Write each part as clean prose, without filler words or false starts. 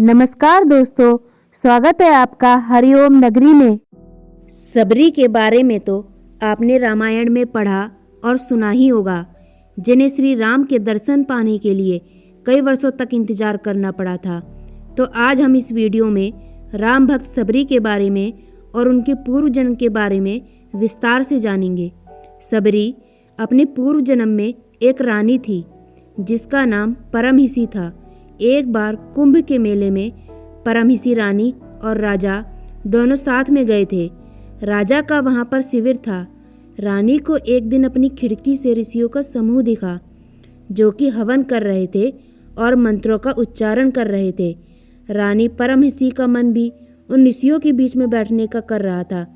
नमस्कार दोस्तों, स्वागत है आपका हरिओम नगरी में। सबरी के बारे में तो आपने रामायण में पढ़ा और सुना ही होगा, जिन्हें श्री राम के दर्शन पाने के लिए कई वर्षों तक इंतजार करना पड़ा था। तो आज हम इस वीडियो में राम भक्त सबरी के बारे में और उनके पूर्व जन्म के बारे में विस्तार से जानेंगे। सबरी अपने पूर्व जन्म में एक रानी थी जिसका नाम परमहिसी था। एक बार कुंभ के मेले में परमहिसी रानी और राजा दोनों साथ में गए थे। राजा का वहाँ पर शिविर था। रानी को एक दिन अपनी खिड़की से ऋषियों का समूह दिखा जो कि हवन कर रहे थे और मंत्रों का उच्चारण कर रहे थे। रानी परमहिसी का मन भी उन ऋषियों के बीच में बैठने का कर रहा था।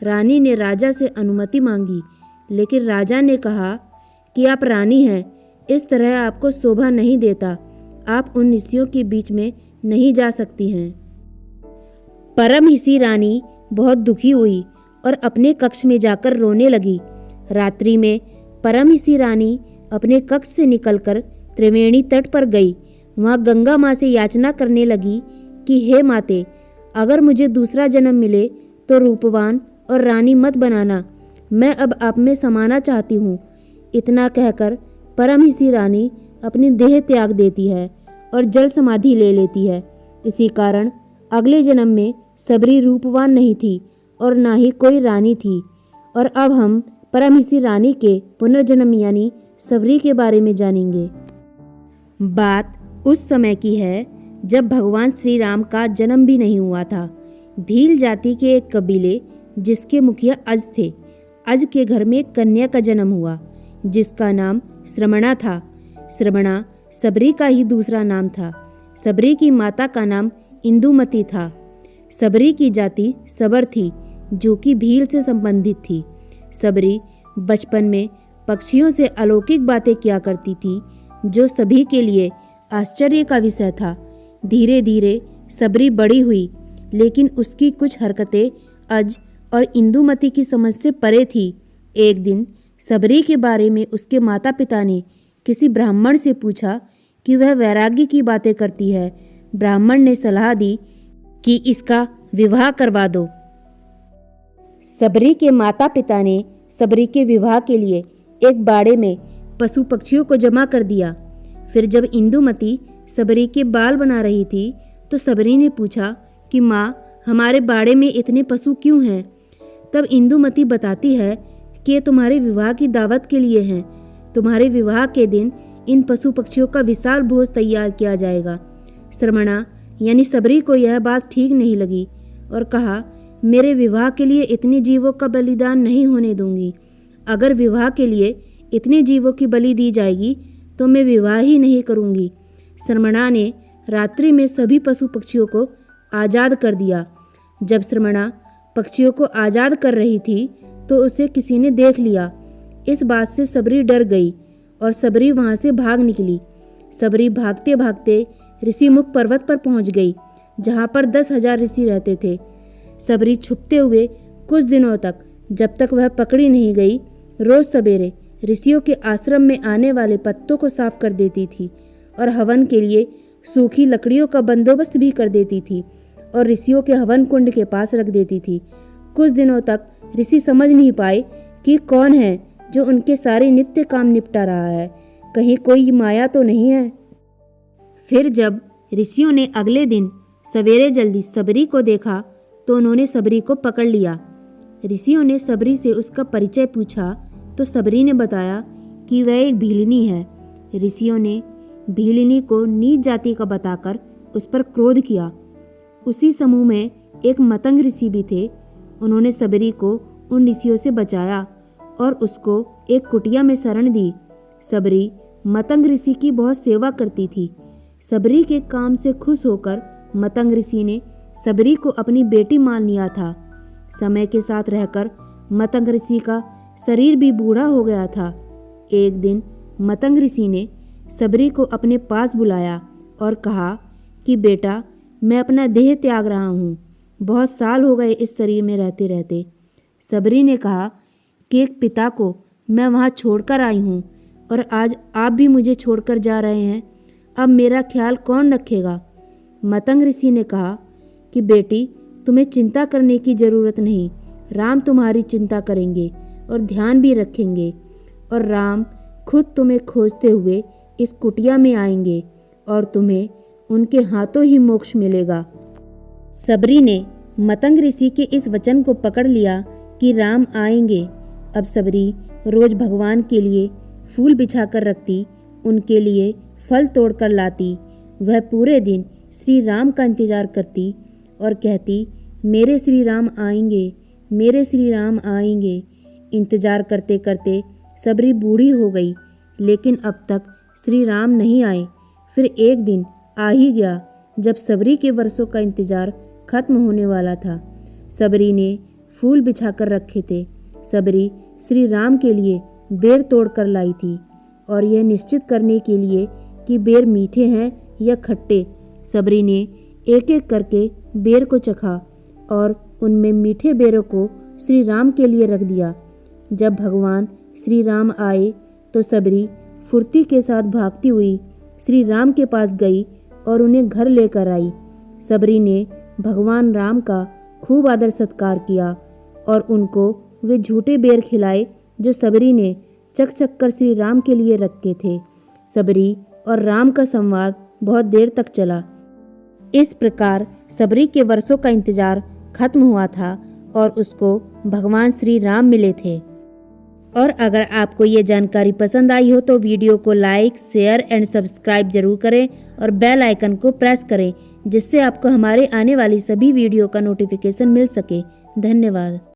रानी ने राजा से अनुमति मांगी, लेकिन राजा ने कहा कि आप रानी हैं, इस तरह आपको शोभा नहीं देता, आप उन ऋषियों के बीच में नहीं जा सकती हैं। परमहिसी रानी बहुत दुखी हुई और अपने कक्ष में जाकर रोने लगी। रात्रि में परमहिसी रानी अपने कक्ष से निकलकर त्रिवेणी तट पर गई। वहाँ गंगा माँ से याचना करने लगी कि हे माते, अगर मुझे दूसरा जन्म मिले तो रूपवान और रानी मत बनाना, मैं अब आप में समाना चाहती हूँ। इतना कहकर परमहिसी रानी अपनी देह त्याग देती है और जल समाधि ले लेती है। इसी कारण अगले जन्म में सबरी रूपवान नहीं थी और ना ही कोई रानी थी। और अब हम परमहिसी रानी के पुनर्जन्म यानी सबरी के बारे में जानेंगे। बात उस समय की है जब भगवान श्री राम का जन्म भी नहीं हुआ था। भील जाति के एक कबीले जिसके मुखिया अज थे, अज के घर में एक कन्या का जन्म हुआ जिसका नाम श्रमणा था। श्रमणा सबरी का ही दूसरा नाम था। सबरी की माता का नाम इंदुमती था। सबरी की जाति सबर थी जो कि भील से संबंधित थी। सबरी बचपन में पक्षियों से अलौकिक बातें किया करती थी जो सभी के लिए आश्चर्य का विषय था। धीरे धीरे सबरी बड़ी हुई, लेकिन उसकी कुछ हरकतें अज और इंदुमती की समझ से परे थी। एक दिन सबरी के बारे में उसके माता पिता ने किसी ब्राह्मण से पूछा कि वह वैराग्य की बातें करती है। ब्राह्मण ने सलाह दी कि इसका विवाह करवा दो। सबरी के माता पिता ने सबरी के विवाह के लिए एक बाड़े में पशु पक्षियों को जमा कर दिया। फिर जब इंदुमती सबरी के बाल बना रही थी तो सबरी ने पूछा कि माँ, हमारे बाड़े में इतने पशु क्यों हैं? तब इंदुमती बताती है कि ये तुम्हारे विवाह की दावत के लिए हैं। तुम्हारे विवाह के दिन इन पशु पक्षियों का विशाल भोज तैयार किया जाएगा। श्रमणा यानी सबरी को यह बात ठीक नहीं लगी और कहा, मेरे विवाह के लिए इतने जीवों का बलिदान नहीं होने दूंगी। अगर विवाह के लिए इतने जीवों की बलि दी जाएगी तो मैं विवाह ही नहीं करूंगी। श्रमणा ने रात्रि में सभी पशु पक्षियों को आज़ाद कर दिया। जब श्रमणा पक्षियों को आज़ाद कर रही थी तो उसे किसी ने देख लिया। इस बात से सबरी डर गई और सबरी वहां से भाग निकली। सबरी भागते भागते ऋषिमुख पर्वत पर पहुंच गई जहां पर 10,000 ऋषि रहते थे। सबरी छुपते हुए कुछ दिनों तक, जब तक वह पकड़ी नहीं गई, रोज सवेरे ऋषियों के आश्रम में आने वाले पत्तों को साफ कर देती थी और हवन के लिए सूखी लकड़ियों का बंदोबस्त भी कर देती थी और ऋषियों के हवन कुंड के पास रख देती थी। कुछ दिनों तक ऋषि समझ नहीं पाए कि कौन है जो उनके सारे नित्य काम निपटा रहा है, कहीं कोई माया तो नहीं है। फिर जब ऋषियों ने अगले दिन सवेरे जल्दी सबरी को देखा तो उन्होंने सबरी को पकड़ लिया। ऋषियों ने सबरी से उसका परिचय पूछा तो सबरी ने बताया कि वह एक भीलिनी है। ऋषियों ने भीलिनी को नीच जाति का बताकर उस पर क्रोध किया। उसी समूह में एक मतंग ऋषि भी थे। उन्होंने सबरी को उन ऋषियों से बचाया और उसको एक कुटिया में शरण दी। सबरी मतंग ऋषि की बहुत सेवा करती थी। सबरी के काम से खुश होकर मतंग ऋषि ने सबरी को अपनी बेटी मान लिया था। समय के साथ रहकर मतंग ऋषि का शरीर भी बूढ़ा हो गया था। एक दिन मतंग ऋषि ने सबरी को अपने पास बुलाया और कहा कि बेटा, मैं अपना देह त्याग रहा हूँ, बहुत साल हो गए इस शरीर में रहते रहते। सबरी ने कहा कि एक पिता को मैं वहाँ छोड़कर आई हूँ और आज आप भी मुझे छोड़कर जा रहे हैं। अब मेरा ख्याल कौन रखेगा? मतंग ऋषि ने कहा कि बेटी, तुम्हें चिंता करने की जरूरत नहीं। राम तुम्हारी चिंता करेंगे और ध्यान भी रखेंगे, और राम खुद तुम्हें खोजते हुए इस कुटिया में आएंगे और तुम्हें उनके हाथों ही मोक्ष मिलेगा। सबरी ने मतंग ऋषि के इस वचन को पकड़ लिया कि राम आएंगे। अब सबरी रोज भगवान के लिए फूल बिछाकर रखती, उनके लिए फल तोड़कर लाती। वह पूरे दिन श्री राम का इंतजार करती और कहती, मेरे श्री राम आएंगे, मेरे श्री राम आएंगे। इंतजार करते करते सबरी बूढ़ी हो गई, लेकिन अब तक श्री राम नहीं आए। फिर एक दिन आ ही गया जब सबरी के वर्षों का इंतजार खत्म होने वाला था। सबरी ने फूल बिछाकर रखे थे। सबरी श्री राम के लिए बेर तोड़कर लाई थी, और यह निश्चित करने के लिए कि बेर मीठे हैं या खट्टे, सबरी ने एक एक करके बेर को चखा और उनमें मीठे बेरों को श्री राम के लिए रख दिया। जब भगवान श्री राम आए तो सबरी फुर्ती के साथ भागती हुई श्री राम के पास गई और उन्हें घर लेकर आई। सबरी ने भगवान राम का खूब आदर सत्कार किया और उनको वे झूठे बेर खिलाए जो सबरी ने चख चख कर श्री राम के लिए रखे थे। सबरी और राम का संवाद बहुत देर तक चला। इस प्रकार सबरी के वर्षों का इंतजार खत्म हुआ था और उसको भगवान श्री राम मिले थे। और अगर आपको ये जानकारी पसंद आई हो तो वीडियो को लाइक, शेयर एंड सब्सक्राइब जरूर करें और बेल आइकन को प्रेस करें, जिससे आपको हमारे आने वाली सभी वीडियो का नोटिफिकेशन मिल सके। धन्यवाद।